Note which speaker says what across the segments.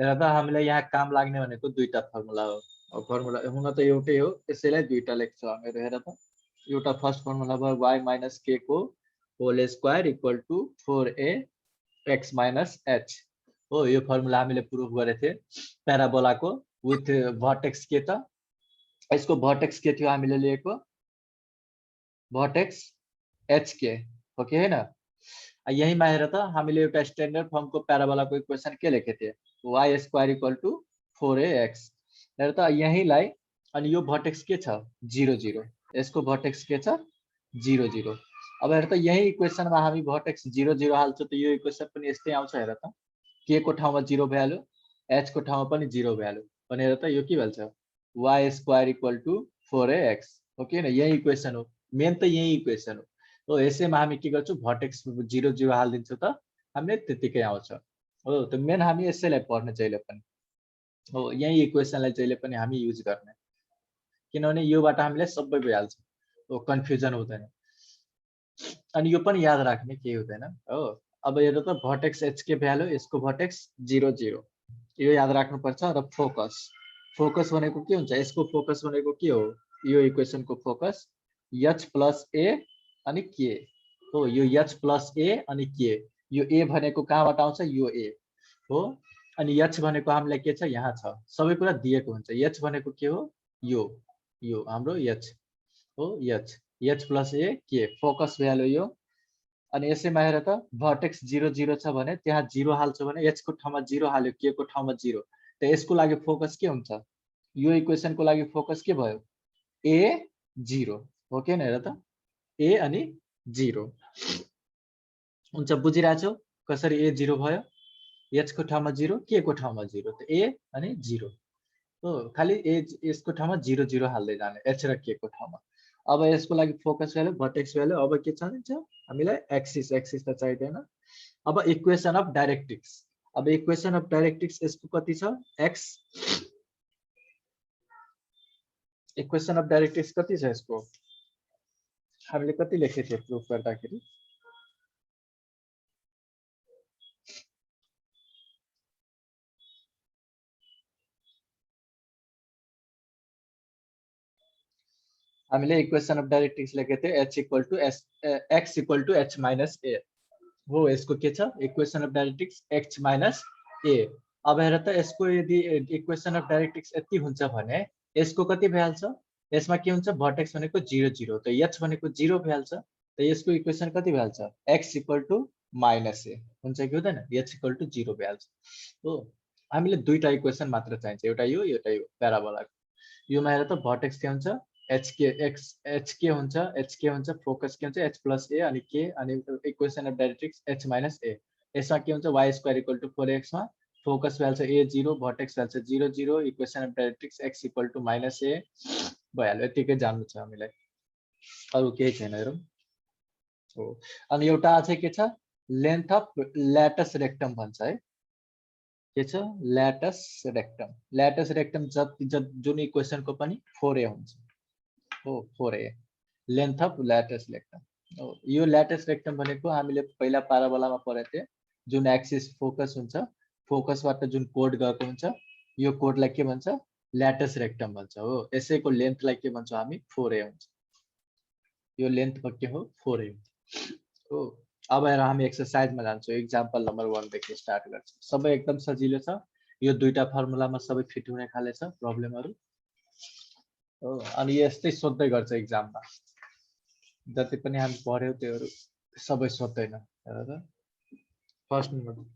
Speaker 1: हेर त हामीलाई यहाँ काम लाग्ने भनेको दुईटा फर्मुला हो। अब फर्मुला हुन त एउटै हो, यसैलाई दुईटा लेख्छ हामीहरू। हेर त एउटा फर्स्ट फर्मुला भयो y माइनस k को whole square equal to 4a x minus h हो। यो फर्मुला हामीले प्रुफ गरेको थिए प्याराबोलाको विथ भर्टेक्स के त यसको भर्टेक्स के थियो हामीले लिएको भर्टेक्स hk हो कि हैन। यहीमा हेर त हामीले एउटा स्ट्यान्डर्ड फर्मको प्याराबोलाको इक्वेसन के लेखेको थिए y square equal to 4ax। हेर त यहीलाई अनि यो भर्टेक्स के छ 0 0, यसको भर्टेक्स के छ 0 0। अब हेर त यही इक्वेसनमा हामी भर्टेक्स 0 0 हाल्छौँ त यो इक्वेसन पनि यस्तै आउँछ। हेर त k को ठाउँमा 0 भ्यालु, h को ठाउँमा पनि 0 भ्यालु, अनि हेर त यो के भन्छ y square equal to 4ax हो कि हैन। यही इक्वेसन हो, मेन त यही इक्वेसन हो। हो यसैमा हामी के गर्छौँ भर्टेक्स 0 0 हालिदिन्छौँ त हामीले त्यतिकै आउँछ हो। त मेन हामी यसैलाई पढ्ने जहिले पनि हो, यही इक्वेसनलाई जहिले पनि हामी युज गर्ने, किनभने योबाट हामीलाई सबै भइहाल्छ हो, कन्फ्युजन हुँदैन। अनि यो पनि याद राख्ने केही हुँदैन हो। अब हेर त भर्टेक्स h के भ्यालु, यसको भर्टेक्स 0 0, यो याद राख्नुपर्छ। र फोकस, फोकस भनेको के हुन्छ, यसको फोकस भनेको के हो, यो इक्वेसनको फोकस h प्लस a अनि k हो। यो h प्लस a अनि k, यो a भनेको कहाँबाट आउँछ यो a हो, अनि h भनेको हामीलाई के छ यहाँ छ, सबै कुरा दिएको हुन्छ। h भनेको के हो यो हाम्रो h हो, h plus a k focus value यो। अनि यसैमा हेर त भर्टेक्स 0 0 छ भने त्यहाँ 0 हाल्छ भने h को ठाउँमा 0 हाल्यो, k को ठाउँमा 0, त यसको लागि फोकस के हुन्छ, यो इक्वेसनको लागि फोकस के भयो a 0 हो कि हैन। हेर त a अनि 0 हुन्छ, बुझिरहेछौ कसरी a 0 भयो, h को ठाउँमा 0 k को ठाउँमा 0, त a अनि 0 हो। खाली a यसको ठाउँमा 0 0 हाल्दै जाने h र k को ठाउँमा। अब यसको लागि फोकस भ्यालु भर्टेक्स भ्यालु अब के चाहिन्छ हामीलाई एक्सिस, एक्सिस त चाहिदैन। अब इक्वेसन अफ डाइरेक्ट्रिक्स, अब इक्वेसन अफ डाइरेक्ट्रिक्स यसको कति छ x, इक्वेसन अफ डाइरेक्ट्रिक्स कति छ यसको, हामीले कति लेखेको थिए प्रुफ गर्दाखेरि हामीले इक्वेसन अफ डाइरेक्ट्रिक्स लेखेको थिए h equal to x equal to h minus a हो। यसको के छ equation of directrix x minus a। अब हेर त यसको यदि इक्वेसन अफ डाइरेक्ट्रिक्स यति हुन्छ भने यसको कति भइहाल्छ, यसमा के हुन्छ भर्टेक्स भनेको 0 0, त h भनेको 0 भइहाल्छ, त यसको इक्वेसन कति भइहाल्छ x equal to minus a हुन्छ कि हुँदैन, h इक्वल टु 0 भइहाल्छ हो। हामीले दुईटा इक्वेसन मात्र चाहिन्छ, एउटा यो प्याराबोलाको। योमा हेर त भर्टेक्स के हुन्छ hk हुन्छ, फोकस के हुन्छ h प्लस a अनि k, अनि equation of directrix h minus a। यसमा के हुन्छ y square equal to 4x मा फोकस भ्याल्छ a 0, भर्टेक्स भ्याल्छ 0 0, equation of directrix x equal to minus a भइहाल्यो। यतिकै जान्नु छ हामीलाई, अरु केही छैन हेरौँ हो। अनि एउटा अझै के छ लेन्थ अफ ल्याटस रेक्टम भन्छ है, के छ ल्याटस रेक्टम। ल्याटस रेक्टम जुन इक्वेसनको पनि 4a हुन्छ हो, 4a लेन्थ अफ ल्याटस रेक्टम हो। यो ल्याटस रेक्टम भनेको हामीले पहिला प्याराबोलामा पढेको थिए, जुन एक्सिस फोकस हुन्छ, फोकसबाट जुन कोड गएको हुन्छ, यो कोडलाई के भन्छ ल्याटस रेक्टम भन्छ हो। यसैको लेन्थलाई के भन्छौँ हामी 4a हुन्छ, यो लेन्थ के हो 4a हो। अब हेर हामी एक्सरसाइजमा जान्छौँ, एक्जाम्पल नम्बर 1 देखि स्टार्ट गर्छौँ। सबै एकदम सजिलो छ, यो दुईटा फर्मुलामा सबै फिट हुने खाले छ प्रब्लमहरु हो। अनि यस्तै सोध्दै गर्छ एक्जाममा, जति पनि हामी पढ्यौ त्योहरु सबै सोध्दैन। हेर त first number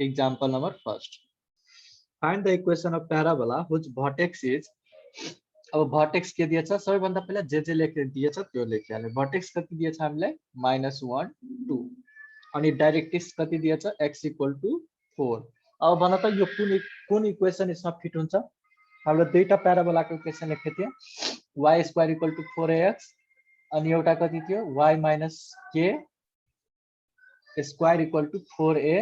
Speaker 1: example number first, find the equation of parabola whose vertex is। अब भर्टेक्स के दिएछ सबैभन्दा पहिला जे लेखे दिएछ त्यो लेखिहाल्यो। भर्टेक्स कति दिएछ हामीलाई -1 2, अनि डाइरेक्ट्रिक्स कति दिएछ x इक्वल टु 4। अब भन त यो कुन इक्वेसन यसमा फिट हुन्छ। हामीले दुईटा प्याराबोलाको इक्वेसन लेखेको थिए, y square equal to 4ax, अनि एउटा कति थियो y minus k square equal to 4a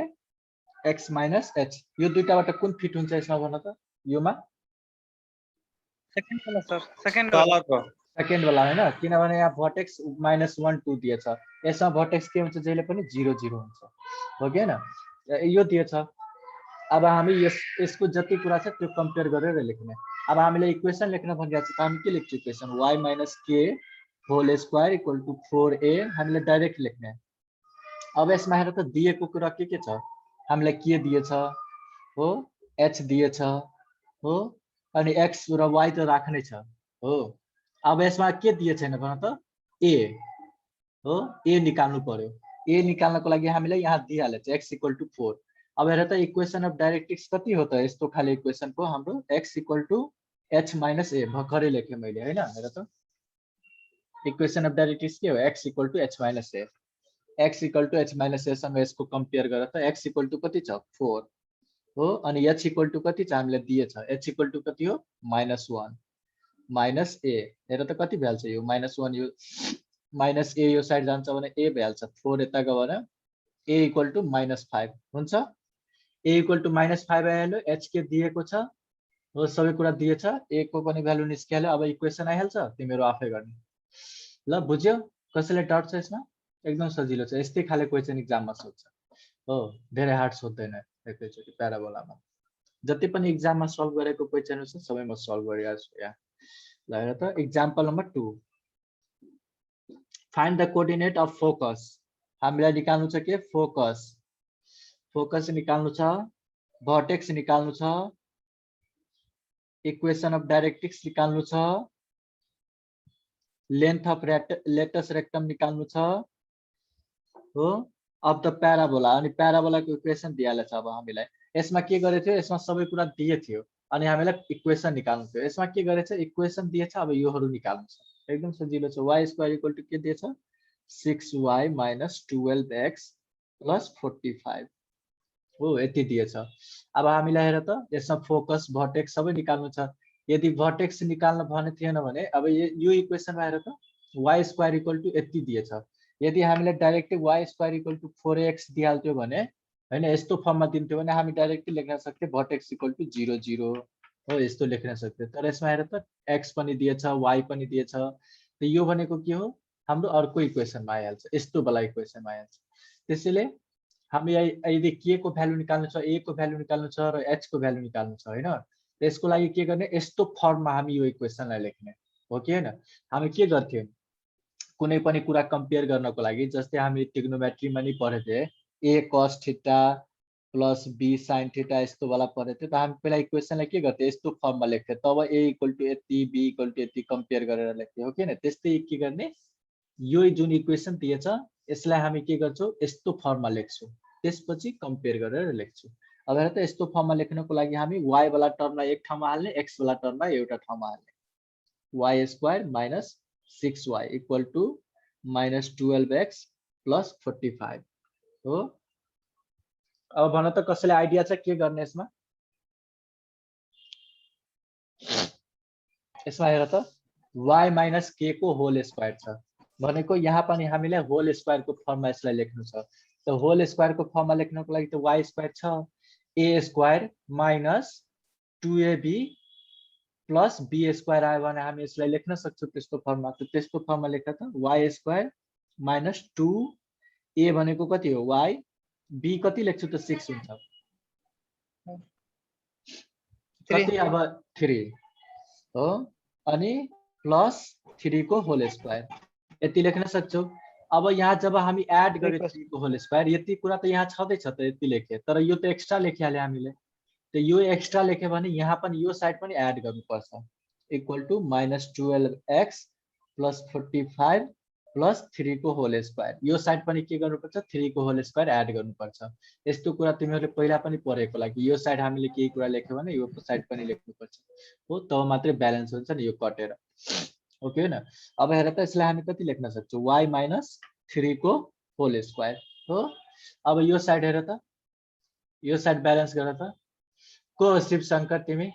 Speaker 1: x minus h यो दुईटाबाट कुन फिट हुन्छ यसमा भन त योमा
Speaker 2: सेकेन्ड वाला सर सेकेन्ड वाला
Speaker 1: सेकेन्ड वाला हैन किनभने यहाँ भर्टेक्स -1 2 दिएछ यसमा भर्टेक्स के हुन्छ जहिले पनि 0 0 हुन्छ हो कि हैन यो दिएछ अब हामी यसको जति कुरा छ त्यो कम्पेयर गरेर लेख्ने अब हामीले इक्वेसन लेख्न भनिरहेको छ त हामी के लेख्छौँ equation y minus k whole square equal to 4a हामीले डाइरेक्ट लेख्ने अब यसमा हेर त दिएको कुरा के छ हामीलाई के दिएछ हो h दिएछ हो अनि x र y त राख्नै छ हो अब यसमा के दिए छैन भन त a हो a निकाल्नु पर्यो a निकाल्नको लागि हामीलाई यहाँ दिइहालेछ x इक्वल टू 4 अब हेर त इक्वेसन अफ डाइरेक्ट्रिक्स कति हो त यस्तो खाले इक्वेसनको हाम्रो x equal to h minus a भर्खरै लेखेँ मैले हैन हेर त इक्वेसन अफ डाइरेक्ट्रिक्स के हो x equal to h minus a x equal to h minus a सँग यसको कम्पेयर गर त x इक्वल टू कति छ 4 हो अनि h इक्वल टू कति छ हामीले दिएछ h इक्वल टू कति हो -1 माइनस a हेर त कति भ्याल्छ यो -1 यो माइनस a यो साइड जान्छ भने a भ्याल्छ 4 यता गयो भने a इक्वल टू -5 हुन्छ a इक्वल टू -5 आइहाल्यो h के दिएको छ हो सबै कुरा दिएछ a को पनि भ्यालु निस्किहाल्यो अब इक्वेसन आइहाल्छ तिमीहरु आफै गर्ने ल बुझ्यौ कसैले डाउट छ यसमा एकदम सजिलो छ यस्तै खाले क्वेशन एक्जाममा सोध्छ हो धेरै हार्ड सोध्दैन एकैचोटी प्याराबोलामा जति पनि एक्जाममा सल्भ गरेको क्वेशन छ सबै म सल्भ गरिरहेको छु यहाँ ल हेर त example number 2 find the coordinate of focus हामीलाई निकाल्नु छ के फोकस फोकस निकाल्नु छ भर्टेक्स निकाल्नु छ इक्वेसन अफ डाइरेक्ट्रिक्स निकाल्नु छ लेंथ अफ लेटस रेक्टम निकाल्नु छ हो अफ द प्याराबोला अनि प्याराबोलाको इक्वेसन दिइहाल्छ अब हामीलाई यसमा के गरे थियो यसमा सबै कुरा दिए थियो अनि हामीलाई इक्वेसन निकाल्नु थियो यसमा के गरेछ इक्वेसन दिएछ अब योहरु निकाल्नु छ एकदम सजिलो छ y स्क्वायर इक्वल टु के दिएछ 6y minus 12x plus 45 हो यति दिएछ अब हामीलाई हेर त यसमा फोकस भर्टेक्स सबै निकाल्नु छ यदि भर्टेक्स निकाल्न भने थिएन भने अब यो इक्वेसनमा हेर त y स्क्वायर इक्वल टु यति दिएछ यदि हामीले directly y square equal to 4x दिहाल्थ्यो भने हैन यस्तो फर्ममा दिन्थ्यो भने हामी डाइरेक्टली लेख्न सक्थे भर्टेक्स इक्वल टु 0 0 हो यस्तो लेख्न सक्थे तर यसमा हेर त x पनि दिएछ y पनि दिएछ त यो भनेको के हो हाम्रो अर्को इक्वेसनमा आइहाल्छ यस्तो वाला इक्वेसनमा आइहाल्छ त्यसैले हामी यदि k को भ्यालु निकाल्नु छ a को भ्यालु निकाल्नु छ र h को भ्यालु निकाल्नु छ हैन त्यसको लागि के गर्ने यस्तो फर्ममा हामी यो इक्वेसनलाई लेख्ने हो कि हैन हामी के गर्थ्यौं कुनै पनि कुरा कम्पेयर गर्नको लागि जस्तै हामी ट्रिग्नोमेट्रीमा नि पढे थिए a cos theta plus b sin theta यस्तो वाला पढे थिए त हामी पहिला इक्वेसनलाई के गर्थे यस्तो फर्ममा लेख्थे तब a इक्वल टु यति b इक्वल टु यति कम्पेयर गरेर लेख्थे हो कि हैन त्यस्तै के गर्ने यो जुन इक्वेसन दिएछ यसलाई हामी के गर्छौं यस्तो फर्ममा लेख्छौं त्यसपछि कम्पेयर गरेर लेख्छौं अब हेर त यस्तो फर्ममा लेख्नको लागि हामी y वाला टर्मलाई एक ठाउँमा हाल्ने x वाला टर्मलाई एउटा ठाउँमा हाल्ने y square minus 6y equal to minus 12x plus 45 हो अब भन त कसैले आइडिया छ के गर्ने यसमा हेर त y माइनस k को होल स्क्वायर छ भनेको यहाँ पनि हामीलाई होल स्क्वायर को फर्ममा यसलाई लेख्नु छ त होल स्क्वायर को फर्ममा लेख्नको लागि त y स्क्वायर छ a square minus 2ab plus b square आयो भने हामी यसलाई लेख्न सक्छौं त्यस्तो फर्ममा त त्यस्तो फर्ममा लेख्दा त y स्क्वायर माइनस 2a भनेको कति हो y b कति लेख्छु त 6 हुन्छ कति अब 3 हो अनि प्लस 3 को होल स्क्वायर यति लेख्न सक्छौं अब यहाँ जब हामी एड गरे 3 को होल स्क्वायर यति कुरा त यहाँ छदै छ त यति लेखे तर यो त एक्स्ट्रा लेखिहाले हामीले त यो एक्स्ट्रा लेखे भने यहाँ पनि यो साइड पनि एड गर्नुपर्छ equal to -12x plus 45 plus 3 को होल स्क्वायर यो साइड पनि के गर्नुपर्छ 3 को होल स्क्वायर एड गर्नुपर्छ यस्तो कुरा तिमीहरुले पहिला पनि पढेको लागि यो साइड हामीले केही कुरा लेख्यो भने यो साइड पनि लेख्नुपर्छ हो तब मात्रै ब्यालेन्स हुन्छ नि यो कटेर ओके हैन अब हेर त यसलाई हामी कति लेख्न सक्छौं y माइनस 3 को होल स्क्वायर हो अब यो साइड हेर त यो साइड ब्यालेन्स गर त को शिव शंकर तिमी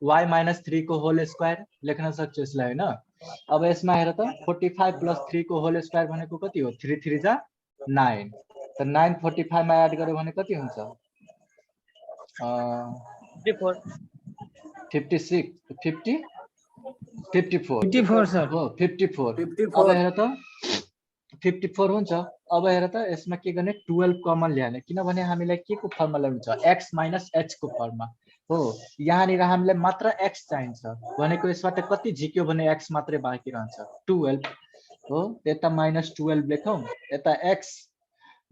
Speaker 1: y माइनस 3 को होल स्क्वायर लेख्न सक्छु यसलाई हैन। अब यसमा हेर त 45 प्लस 3 को होल स्क्वायर भनेको कति हो 3 3 जा 9 त 9 45 मा एड गर्यो भने कति हुन्छ 56 50 54
Speaker 2: 54 सर
Speaker 1: हो 54 अब
Speaker 3: 54
Speaker 1: हेर त 54 हुन्छ। अब हेर त यसमा के गर्ने 12 कमन ल्याउने किनभने हामीलाई के को फर्मुला हुन्छ x माइनस h को फर्ममा हो। यहाँनिर हामीलाई मात्र x चाहिन्छ भनेको यसबाट कति झिक्यो भने x मात्रै बाँकी रहन्छ 12 हो। यता माइनस 12 लेखौं यता x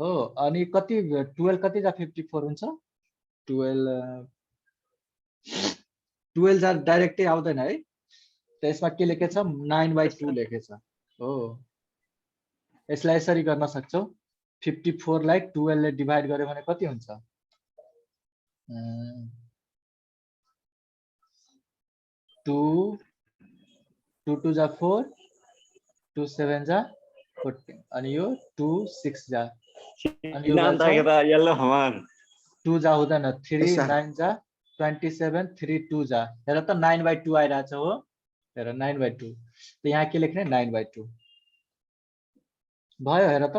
Speaker 1: हो अनि कति 12 कति जा 54 हुन्छ 12 जा डाइरेक्टै आउँदैन है। त्यसमा के लेखेछ 9/2 लेखेछ हो। यसलाई यसरी गर्न सक्छौ 54 लाई 12 ले डिभाइड गर्यो भने कति हुन्छ 2 2 2 जा 4 2 7 जा 14 अनि यो 2 6 जा अनि यो
Speaker 3: नाम ताके त यल्लो हमान
Speaker 1: 2 जा हुँदैन 3 9 जा 27 3 2 जा हेर त 9/2 आइराछ हो हेर 9/2 त यहाँ के लेख्ने 9/2 भयो हेर त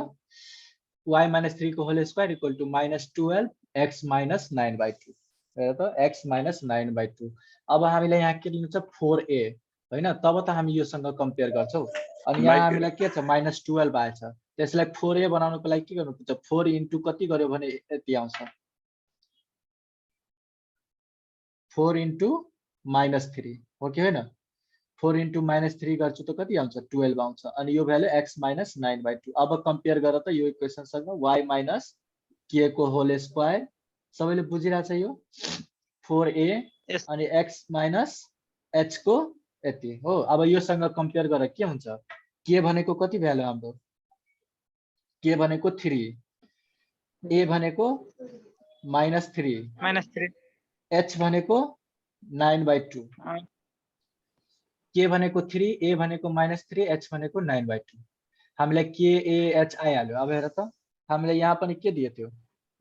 Speaker 1: y minus 3 को whole square equal to minus 12 x minus 9/2 हेर त x minus 9/2 अब हामीले यहाँ के लिनु छ 4a हैन तब त हामी योसँग कम्पेयर गर्छौ अनि यहाँ हामीलाई के छ -12 आएछ त्यसलाई 4a बनाउनको लागि के गर्नुपर्छ 4 इन्टु कति गर्यो भने यति आउँछ 4 इन्टु -3 हो कि हैन 4 इन्टु -3 गर्छु त कति आउँछ 12 आउँछ अनि यो भ्यालु x minus 9/2 अब कम्पेयर गर त यो इक्वेसन सँग y minus k को होल स्क्वायर सबैले बुझिराछ यो 4a अनि x minus h को यति हो। अब यो सँग कम्पेयर गर के हुन्छ k भनेको कति भ्यालु हाम्रो k भनेको 3 a भनेको -3 h भनेको 9/2 k भनेको 3 a भनेको -3 h भनेको 9/2 हामीलाई k a h आइहाल्यो। अब हेर त हामीलाई यहाँ पनि के दिए थियो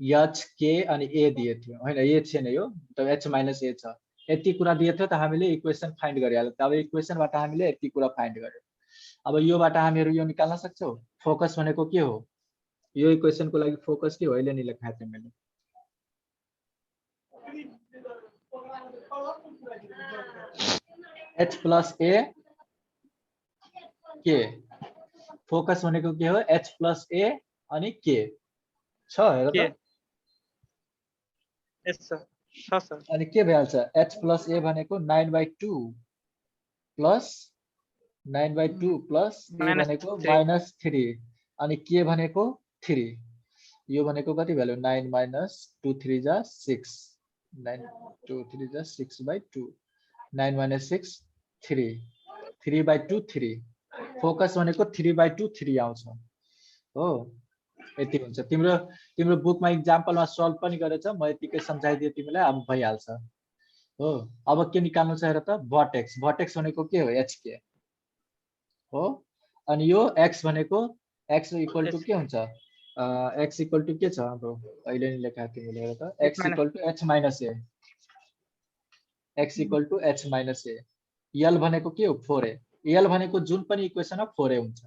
Speaker 1: h k अनि a दिए थियो हैन a छैन यो त h minus a छ यति कुरा दिए थियो त हामीले इक्वेसन फाइन्ड गरिहाल्यो। अब इक्वेसनबाट हामीले यति कुरा फाइन्ड गर्यो। अब योबाट हामीहरु यो निकाल्न सक्छौ फोकस भनेको के हो यो इक्वेसनको लागि फोकस के हो अहिले नि लेखाएको थिएँ मैले h plus a k focus भनेको के हो h plus a अनि k छ हेर त
Speaker 2: यस सर छ सर
Speaker 1: अनि के भइहाल्छ h plus a भनेको 9/2 plus 9/2 plus a भनेको -3 अनि k भनेको 3 यो भनेको कति भ्यालु 9 minus 2 3 जा 6 9 2 3 जा 6/2 9 minus 6 3 3/2 3 फोकस भनेको 3/2 3 आउँछ हो यति हुन्छ। तिम्रो तिम्रो बुकमा एक्जाम्पलमा सल्भ पनि गरेछ म यतिकै सम्झाइदिए तिमीलाई अब भइहाल्छ हो। अब के निकाल्नु छ हेर त भर्टेक्स भर्टेक्स भनेको के हो hk हो अनि यो x भनेको x इक्वल टु के हुन्छ x इक्वल टु के छ हाम्रो अहिले नि लेखाएको थिएँ मैले हेर त x equal to h minus a x equal to h minus a l भनेको के हो 4a l भनेको जुन पनि इक्वेसनमा 4a हुन्छ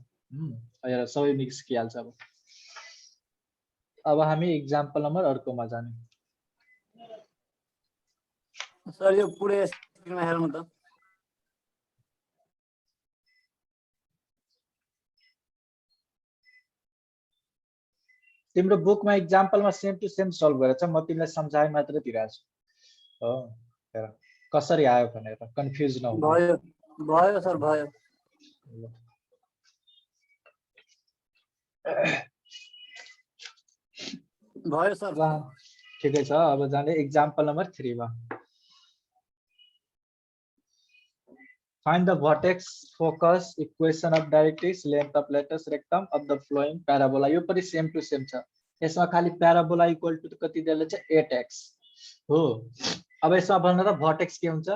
Speaker 1: हेर सबै मिक्स किहाल्छ। अब हामी एक्जाम्पल नम्बर अर्कोमा जाने
Speaker 3: सर यो पुरै स्क्रिनमा हेर्नु त
Speaker 1: तिम्रो बुकमा एक्जाम्पलमा सेम टु सेम सल्भ गरेछ म तिमीलाई सम्झाइ मात्र दिइरहेको छु हो हेर कसरी आयो भनेर कन्फ्युज नहुनु
Speaker 3: भयो भयो सर भयो भयो सर
Speaker 1: ठिकै छ। अब जाने एक्जाम्पल नम्बर 3 मा find the vertex focus equation of directrix length of lattice rectum of the flowing parabola यो पनि सेम टु सेम छ यसमा खाली प्याराबोला इक्वल टु कति दिएको छ 8x हो। अब यसमा भन्नु त भर्टेक्स के हुन्छ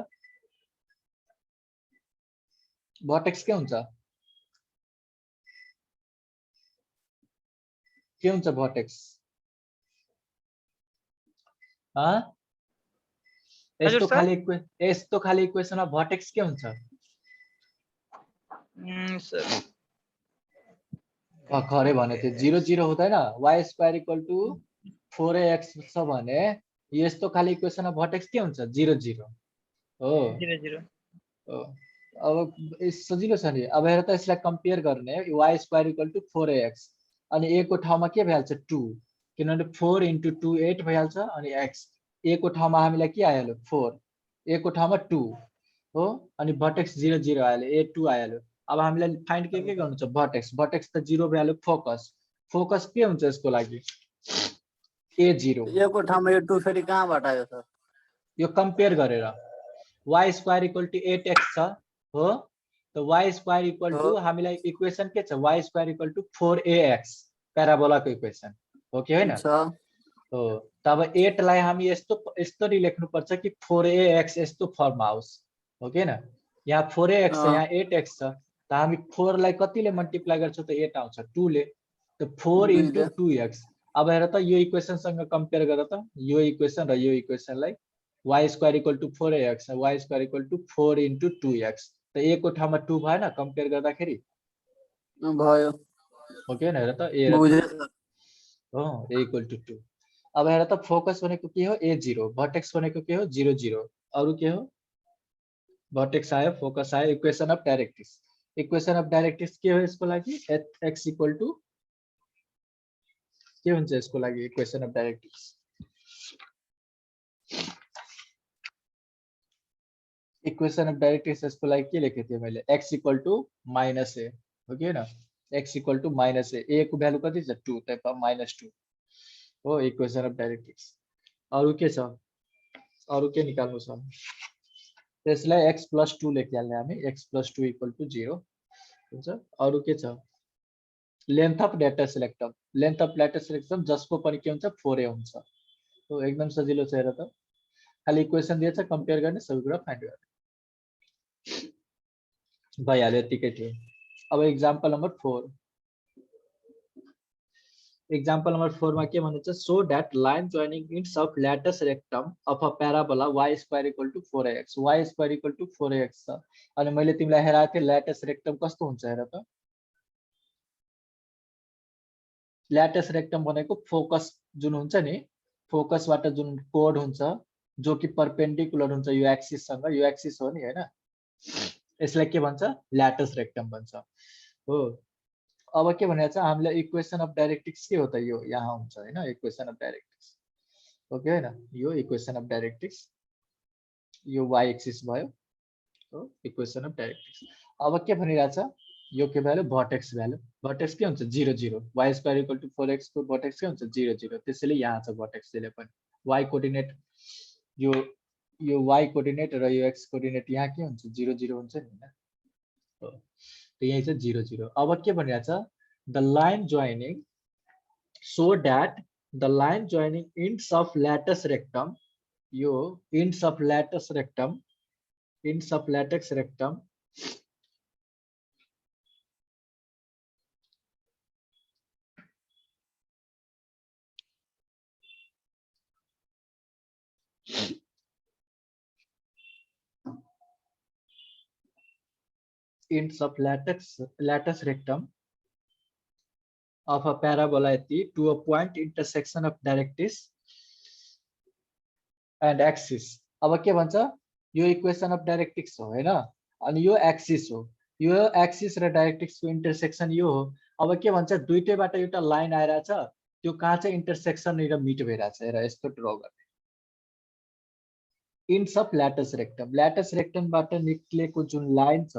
Speaker 1: भर्टेक्स के हुन्छ भर्टेक्स यस्तो खाली इक्वेसनमा भर्टेक्स के हुन्छ? भर्खरै भने थियो 0 0 हुँदैन, y² = 4ax छ भने यस्तो खाली इक्वेसनमा भर्टेक्स के हुन्छ? 0 0 हो।
Speaker 2: 0 0
Speaker 1: हो। अब सजिलो छ नि। अब हेर त यसलाई कम्पेयर गर्ने y² = 4ax अनि a को ठाउँमा के भइहाल्छ 2 किनभने 4 × 2 8 भइहाल्छ अनि x a को ठाउँमा हामीलाई के आइहाल्यो 4 a को ठाउँमा 2 हो अनि भर्टेक्स 0 0 आइहाल्यो a 2 आइहाल्यो। अब हामीलाई फाइन्ड के गर्नु छ? भर्टेक्स त 0 भइहाल्यो। फोकस के हुन्छ यसको लागि? a 0
Speaker 3: ए को ठाउँमा यो 2 फेरि कहाँबाट आयो सर?
Speaker 1: यो कम्पेयर गरेर y² = 8x छ हो त y² = हामीलाई इक्वेसन के छ? y² = 4ax प्याराबोलाको इक्वेसन हो कि हैन? हो। तब 8 लाई हामी यस्तो लेख्नु पर्छ कि 4ax यस्तो फर्ममा आओस् हो कि हैन? यहाँ 4ax छ, यहाँ 8x छ त हामी 4 लाई कतिले मल्टिप्लाई गर्छौं त 8 आउँछ 2 ले त 4 × 2x। अब हेर त यो इक्वेसनसँग कम्पेयर गर त यो इक्वेसन र यो इक्वेसनलाई y² = 4ax y² = 4 × 2x त a को ठाउँमा 2 भएन कम्पेयर गर्दाखेरि?
Speaker 3: भयो।
Speaker 1: हो कि हैन? हेर त a
Speaker 3: बुझे सर।
Speaker 1: हो a = 2। अब हेर त फोकस भनेको के हो? a 0, भर्टेक्स भनेको के हो? 0 0। अरु के हो? भर्टेक्स आयो, फोकस आयो। इक्वेसन अफ डाइरेक्ट्रिक्स के हो यसको लागि? x = के हुन्छ यसको लागि इक्वेसन अफ डाइरेक्ट्रिक्स? इक्वेसन अफ डाइरेक्ट्रिक्स यसको लागि के लेखेको थिएँ मैले? x = -a हो कि हैन? x = -a a को भ्यालु कति छ? 2 त -2 हो इक्वेसन अफ डाइरेक्ट्रिक्स। अरु के छ? अरु के निकाल्नु छ? त्यसलाई x + 2 लेखिहाल्ने हामी x + 2 = 0 हुन्छ। अरु के छ? लेन्थ अफ ल्याटिस रेक्टम जसको पनि के हुन्छ? 4a हुन्छ। हो एकदम सजिलो छ। हेर त खाली इक्वेसन दिएछ कम्पेयर गर्ने सबै कुरा फाइन्ड गर्ने भइहाल्यो यतिकै थियो। अब एक्जाम्पल नम्बर 4 मा के भन्छ? So that line joining ends of latus rectum of a parabola y² = 4ax y² = 4ax छ अनि मैले तिमीलाई हेराएको थिएँ ल्याटिस रेक्टम कस्तो हुन्छ? हेर त ल्याटिस रेक्टम भनेको फोकस जुन हुन्छ नि, फोकसबाट जुन कोड हुन्छ जो कि परपेन्डिकुलर हुन्छ यो एक्सिस सँग, यो एक्सिस हो नि हैन? यसलाई के भन्छ? ल्याटिस रेक्टम भन्छ हो। अब के भनेको छ? हामीलाई इक्वेसन अफ डाइरेक्ट्रिक्स के हो त? यो यहाँ हुन्छ हैन? इक्वेसन अफ डाइरेक्ट्रिक्स हो कि हैन? यो इक्वेसन अफ डाइरेक्ट्रिक्स यो y एक्सिस भयो हो इक्वेसन अफ डाइरेक्ट्रिक्स। अब के भनिरहेछ? यो के भ्यालु? Vertex value. भर्टेक्स के हुन्छ? 0 0 y² = 4x को भर्टेक्स के हुन्छ? 0 0। त्यसैले यहाँ छ भर्टेक्स त्यसले पनि y कोर्डिनेट यो y कोर्डिनेट र यो x कोर्डिनेट यहाँ के हुन्छ? 0 0 हुन्छ नि हैन? हो त यही छ 0 0। अब के भनिरहेछ? The line joining so that the line joining ends of latus rectum यो ends of latus rectum ends of lattice rectum of a parabola to a point intersection of directrix and axis। अब के भन्छ? यो equation of डाइरेक्ट्रिक्स हो हैन? अनि यो axis हो। यो एक्सिस र डाइरेक्ट्रिक्स को इन्टरसेक्सन यो हो। अब के भन्छ? दुईटैबाट एउटा लाइन आइराछ, त्यो कहाँ चाहिँ इन्टरसेक्सन र मिट भइराछ। हेर यस्तो ड्रा गर्ने इन्ड्स अफ ल्याटिस रेक्टमबाट निक्लेको जुन लाइन छ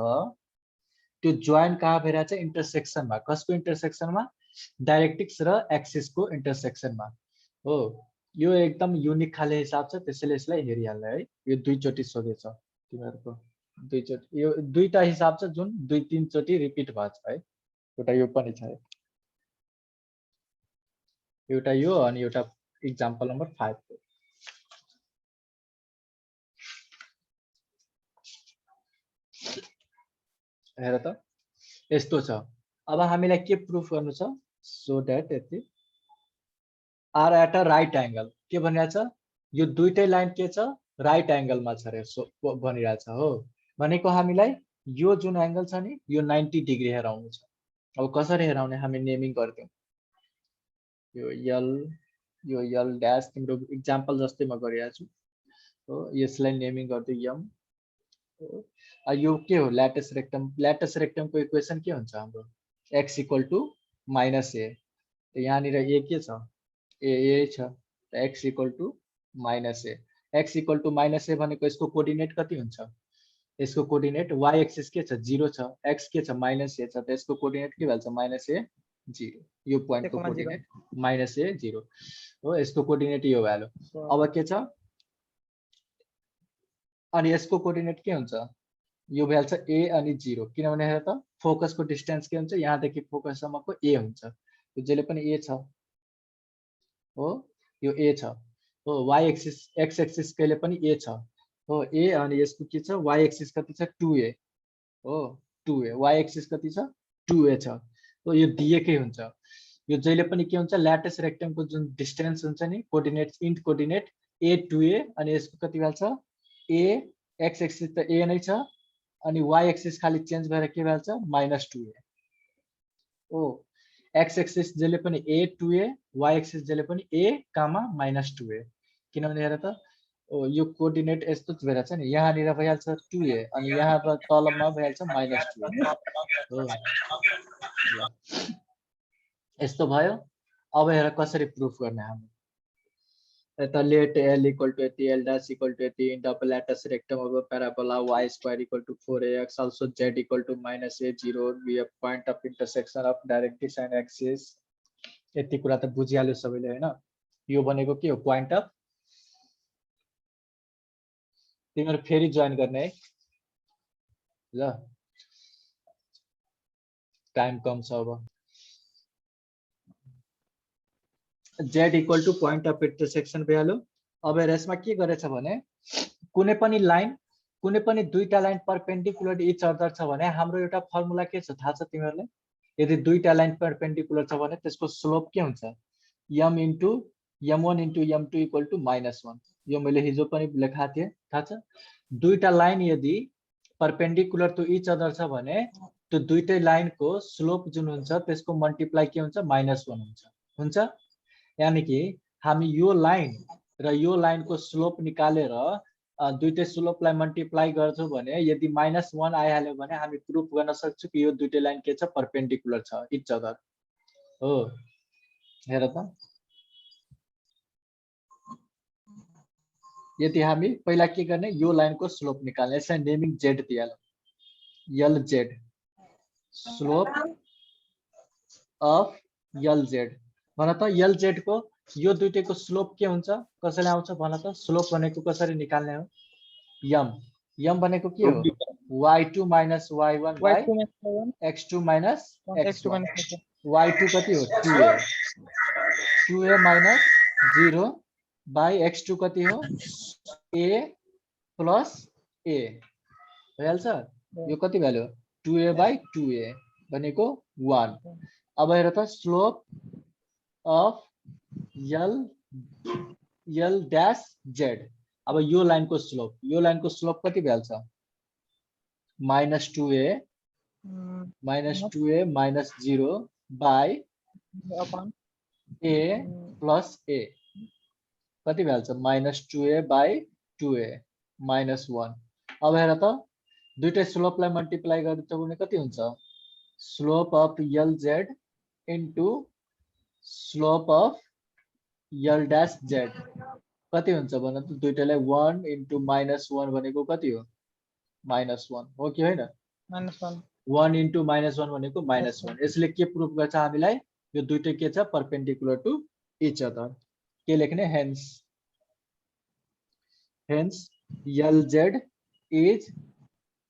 Speaker 1: त्यो जोइन कहाँ भइराछ? इन्टरसेक्सनमा। कसको इन्टरसेक्सनमा? डाइरेक्ट्रिक्स र एक्सिस को इन्टरसेक्सनमा हो। यो एकदम युनिक खाले हिसाब छ त्यसैले यसलाई हेरिहाल्नु है। यो दुई चोटी सोधेछ तिमीहरुको, दुई चोटी। यो दुईटा हिसाब छ जुन दुई तीन चोटी रिपिट भएको छ है। एउटा यो पनि छ, एउटा यो अनि एउटा एक्जाम्पल नम्बर 5 को। हेर त यस्तो छ। अब हामीलाई के प्रुफ गर्नु छ? सो दैट यति are at a right angle. के भनिरहेछ? यो दुईटै लाइन के छ? राइट एंगलमा छ रे भनिरहेछ हो। भनेको हामीलाई यो जुन एंगल छ नि यो 90 डिग्री हेराउनु छ। अब कसरी हेराउने हामी नेमिङ गर्दियौ। यो यल ड्यास तिम्रो एक्जाम्पल जस्तै म गरिरहेको छु हो। यसलाई नेमिङ गर्दियौ यम। यो के हो ल्याटिस रेक्टम। ल्याटिस रेक्टमको इक्वेसन के हुन्छ हाम्रो x = -a। यहाँनिर a के छ a छ x = -a। x = -a भनेको यसको कोअर्डिनेट कति हुन्छ। यसको कोअर्डिनेट y एक्सिस के छ 0 छ x के छ -a छ त यसको कोअर्डिनेट के भन्छ -a 0। यो पोइन्टको कोअर्डिनेट -a 0 हो। यसको कोअर्डिनेट यो भ्यालु। अब के छ अनि यसको कोअर्डिनेट के हुन्छ यो भ्यालु छ a अनि 0 किनभने हेर त फोकसको डिस्टेन्स के हुन्छ यहाँदेखि फोकससम्मको a हुन्छ। यो जहिले पनि a छ हो। यो a छ हो। y एक्सिस x एक्सिस कहिले पनि a छ हो a अनि यसको के छ y एक्सिस कति छ 2a हो 2a। y एक्सिस कति छ 2a छ हो। यो दिएकै हुन्छ। यो जहिले पनि के हुन्छ ल्याटिस रेक्टमको जुन डिस्टेन्स हुन्छ नि coordinate int coordinate a 2a अनि यसको कति भ्याल्छ a x एक्सिस त a नै छ अनि y एक्सिस खाली चेन्ज भएर के भ्याल्छ -2a हो। x एक्सिस जहिले पनि a 2a y एक्सिस जहिले पनि a, -2a किनभने हेर त यो कोअर्डिनेट यस्तो भइरहेछ नि यहाँनिर भइहाल्छ 2a अनि यहाँ तलमा भइहाल्छ -2a हो। ल यस्तो भयो। अब हेर कसरी प्रुफ गर्ने हामी। यता लेट l = यति l dash = यति in the latus rectum of a parabola y square = 4ax also z = -a0 be a point of intersection of directrix and axis। यति कुरा त बुझिहाल्यो सबैले हैन। यो भनेको के हो पोइन्ट अफ। तिमीहरु फेरि जोइन गर्ने है ल टाइम कम छ। अब z = पोइन्ट अफ इंटरसेक्शन भइहाल्यो। अब यसमा के गरेछ भने कुनै पनि लाइन कुनै पनि दुईटा लाइन परपेन्डिकुलर इच अदर छ भने हाम्रो एउटा फर्मुला के छ थाहा छ तिमीहरुलाई। यदि दुईटा लाइन परपेन्डिकुलर छ भने त्यसको स्लोप के हुन्छ m * m1 * m2 = -1। यो मैले हिजो पनि लेखा थिए थाहा छ। दुईटा लाइन यदि परपेन्डिकुलर टु इच अदर छ भने त्यो दुईटै लाइनको स्लोप जुन हुन्छ त्यसको मल्टिप्लाई के हुन्छ -1 हुन्छ। यानी कि हामी यो लाइन र यो लाइनको स्लोप निकालेर दुईटै स्लोपलाई मल्टिप्लाई गर्छौं भने यदि -1 आइहाल्यो भने हामी प्रुफ गर्न सक्छौं कि यो दुईटै लाइन के छ परपेन्डिकुलर छ इच अदर हो। हेर त यदि हामी पहिला के गर्ने यो लाइनको स्लोप निकाल्ने यसलाई naming z दिइहालौं lz slope of lz भन त lz को यो दुईटैको स्लोप के हुन्छ कसरी आउँछ भन त। स्लोप भनेको कसरी निकाल्ने हो m भनेको के हो y2 - y1 by x2 - x1 y2 कति हो 2a 2a minus 0 by x2 कति हो a plus a भइहाल्छ। यो कति भ्यालु 2a by 2a भनेको 1। अब हेर त slope of l dash z। अब यो लाइनको स्लोप कति भ्याल्छ -2a minus 0 by a plus a कति भ्याल्छ -2a by 2a minus 1। अब हेर त दुईटै स्लोपलाई मल्टिप्लाई गर्दा भने कति हुन्छ slope of lz into slope of l dash z कति हुन्छ भन त दुईटैलाई 1 into -1 भनेको कति हो -1 हो कि हैन 1 into -1 भनेको -1। यसले के प्रुफ गर्छ हामीलाई यो दुईटै के छ परपेन्डिकुलर टु इच अदर। के लेख्ने hence lz is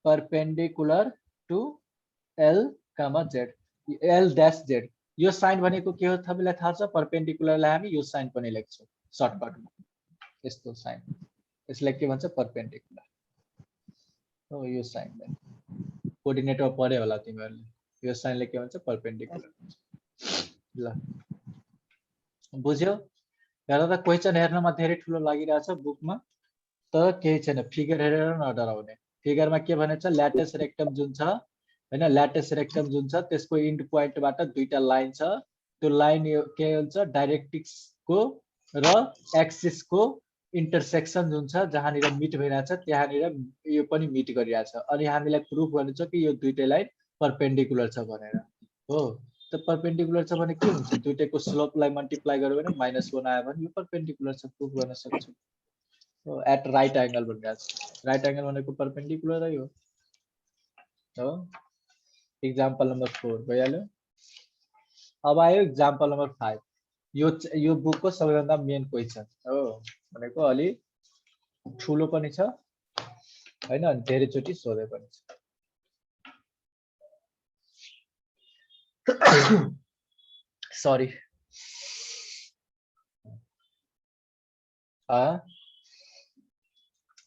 Speaker 1: perpendicular to l, z l dash z। Yo sign भनेको के हो तपाईलाई थाहा छ परपेन्डिकुलरलाई हामी यो साइन पनि लेख्छौं सर्टकटमा यस्तो साइन यसलाई के भन्छ परपेन्डिकुलर हो। यो साइनलाई कोअर्डिनेटमा पढ्यो होला तिमीहरुले यो साइनले के भन्छ परपेन्डिकुलर। ल बुझ्यौ हेर त क्वेशन हेर्नमा धेरै ठुलो लागिरहेछ बुकमा तर केही छैन फिगर हेरेर नडराउने फिगरमा के भनेको छ ल्याटस रेक्टम जुन छ हैन ल्याटस रेक्टम जुन छ त्यसको इन्ड पोइन्टबाट दुईटा लाइन छ त्यो लाइन के हुन्छ डाइरेक्ट्रिक्स को र एक्सिस को इंटरसेक्सन जुन छ जहाँनिर मिट भइरहेछ त्यहाँनिर यो पनि मिट गरिरहेछ अनि हामीलाई प्रुफ गर्नु छ कि यो दुईटै लाइन परपेन्डिकुलर छ भनेर हो त परपेन्डिकुलर छ भने के हुन्छ दुईटैको स्लोपलाई मल्टिप्लाई गर्यो भने -1 आयो भने यो परपेन्डिकुलर छ प्रुफ गर्न सक्छु हो एट राइट एंगल भनिरहेछ राइट एंगल भनेको परपेन्डिकुलर हो एक्जाम्पल नम्बर 4 भइहाल्यो अब आयो एक्जाम्पल नम्बर 5 यो बुकको सबैभन्दा मेन क्वेशन हो भनेको अलि ठुलो पनि छ हैन अनि धेरै चोटी सोधे पनि छ सरी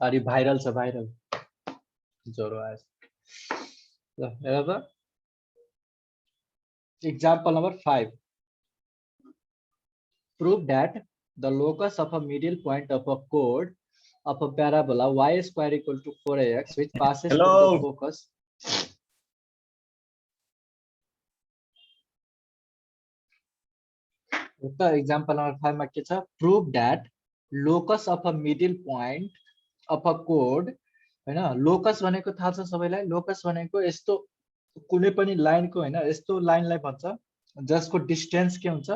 Speaker 1: अरे भाइरल छ भाइरल ज्वरो आएछ ल हेर त example number 5 prove that the locus of a middle point of a chord of a parabola y square equal to 4ax which passes through the focus example number 5 मा के छ prove that locus of a middle point of a chord हैन locus भनेको थाहा छ सबैलाई locus भनेको यस्तो कुनै पनि लाइनको हैन यस्तो लाइनलाई भन्छ जसको डिस्टेन्स के हुन्छ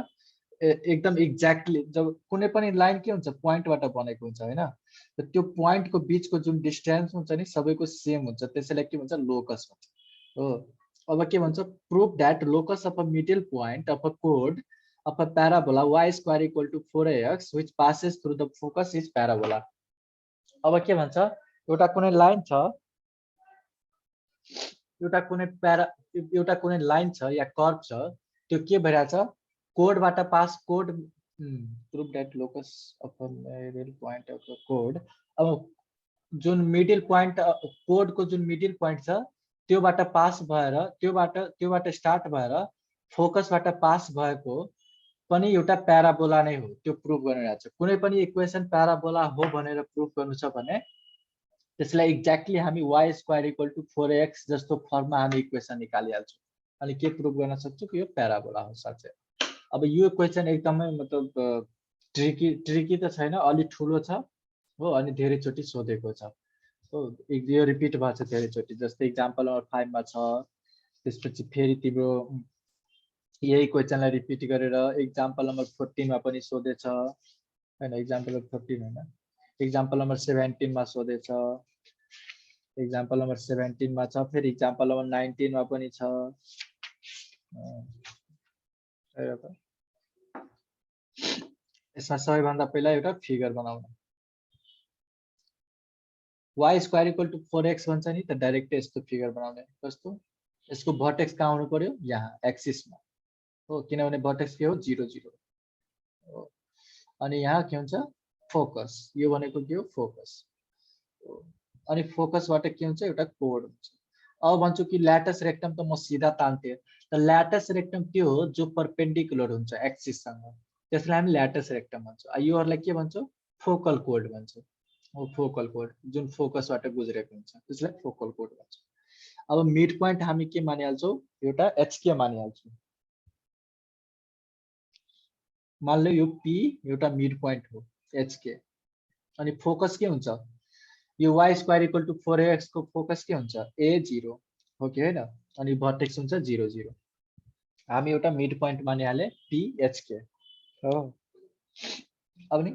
Speaker 1: एकदम एक्ज्याक्टली जब कुनै पनि लाइन के हुन्छ पोइन्टबाट बनेको हुन्छ हैन त्यो पोइन्टको बीचको जुन डिस्टेन्स हुन्छ नि सबैको सेम हुन्छ त्यसैलाई के भन्छ लोकस भन्छ हो अब के भन्छ proof that locus of a middle point of a कोड of a parabola y square equal to 4ax which passes through the focus is parabola अब के भन्छ एउटा कुनै लाइन छ एउटा कुनै लाइन छ या कर्व छ त्यो के भइराछ कोडबाट pass code proof that locus of a middle point of a code अब जुन मिडल पोइन्ट कोडको जुन मिडल पोइन्ट छ त्योबाट पास भएर त्योबाट स्टार्ट भएर फोकसबाट पास भएको पनि एउटा प्याराबोला नै हो त्यो प्रुफ गरिरहेछ कुनै पनि इक्वेसन प्याराबोला हो भनेर प्रुफ गर्नु छ भने त्यसलाई एक्ज्याक्टली हामी y square equal to 4ax जस्तो फर्ममा हामी इक्वेसन निकालिहाल्छौँ अनि के प्रुफ गर्न सक्छौँ कि यो प्याराबोला हो साँच्चै अब यो क्वेसन एकदमै मतलब ट्रिकी त छैन अलि ठुलो छ हो अनि धेरै चोटी सोधेको छ हो यो रिपिट भएको छ धेरै चोटी जस्तै एक्जाम्पल नम्बर 5 मा छ त्यसपछि फेरि तिम्रो यही क्वेसनलाई रिपिट गरेर एक्जाम्पल नम्बर 14 मा पनि सोधेछ हैन एक्जाम्पल नम्बर 14 हैन एक्जाम्पल नम्बर 17 मा सोधेछ एक्जाम्पल नम्बर 17 मा छ फेरि एक्जाम्पल नम्बर 19 मा पनि छ यसमा सबैभन्दा पहिला एउटा फिगर बनाउनु y square equal to 4x भन्छ नि त डाइरेक्ट यस्तो फिगर बनाउने कस्तो यसको भर्टेक्स कहाँ आउनु पर्यो यहाँ एक्सिसमा हो किनभने भर्टेक्स के हो 0 0 हो अनि यहाँ के हुन्छ फोकस यो भनेको के हो फोकस अनि फोकसबाट के हुन्छ एउटा कोड हुन्छ अब भन्छु कि ल्याटस रेक्टम त म सिधा तान्थे त ल्याटस रेक्टम के हो जो परपेन्डिकुलर हुन्छ एक्सिस सँग त्यसलाई हामी ल्याटस रेक्टम भन्छौँ योहरुलाई के भन्छौँ फोकल कोड भन्छौँ हो फोकल कोड जुन फोकसबाट गुज्रेको हुन्छ त्यसलाई फोकल कोड भन्छौँ अब मिड पोइन्ट हामी के मानिहाल्छौँ एउटा एचके मानिहाल्छौँ मान लो यो पी एउटा मिड पोइन्ट हो एचके अनि फोकस के हुन्छ यो y square equal to 4ax को फोकस के हुन्छ a0 हो कि हैन अनि भर्टेक्स हुन्छ 0 0 हामी एउटा मिड पोइन्ट मानिहाले phk हो अब नि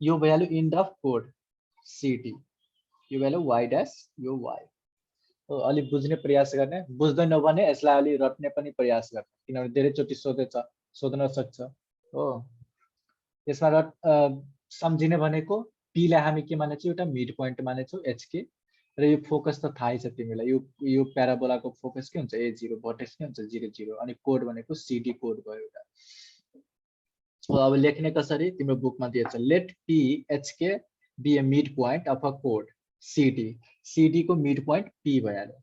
Speaker 1: यो भइहाल्यो इन्ड अफ कोड ct यो भइहाल्यो y डैश यो y हो अलि बुझ्ने प्रयास गर्ने बुझ्दैन भने यसलाई अलि रट्ने पनि प्रयास गर्ने किनभने धेरै चोटी सोध्न सक्छ हो यसमा सम्झिने भनेको p लाई हामी के मानेछौँ एउटा मिड पोइन्ट मानेछौँ hk र यो फोकस त थाहै छ तिमीलाई यो प्याराबोलाको फोकस के हुन्छ a0 भर्टेक्स के हुन्छ 0 0 अनि कोड भनेको cd कोड भयो एउटा अब लेख्ने कसरी तिम्रो बुकमा दिएको छ let phk be a midpoint of a कोड cd को मिड पोइन्ट p भइहाल्यो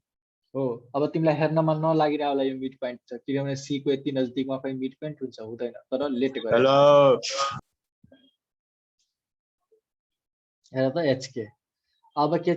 Speaker 1: हो अब तिमीलाई हेर्नमा नलागिरह होला यो मिड पोइन्ट छ किनभने c को यति नजिकमा पनि मिड पोइन्ट हुन्छ हुँदैन तर लेट गरे हेर त hk अब के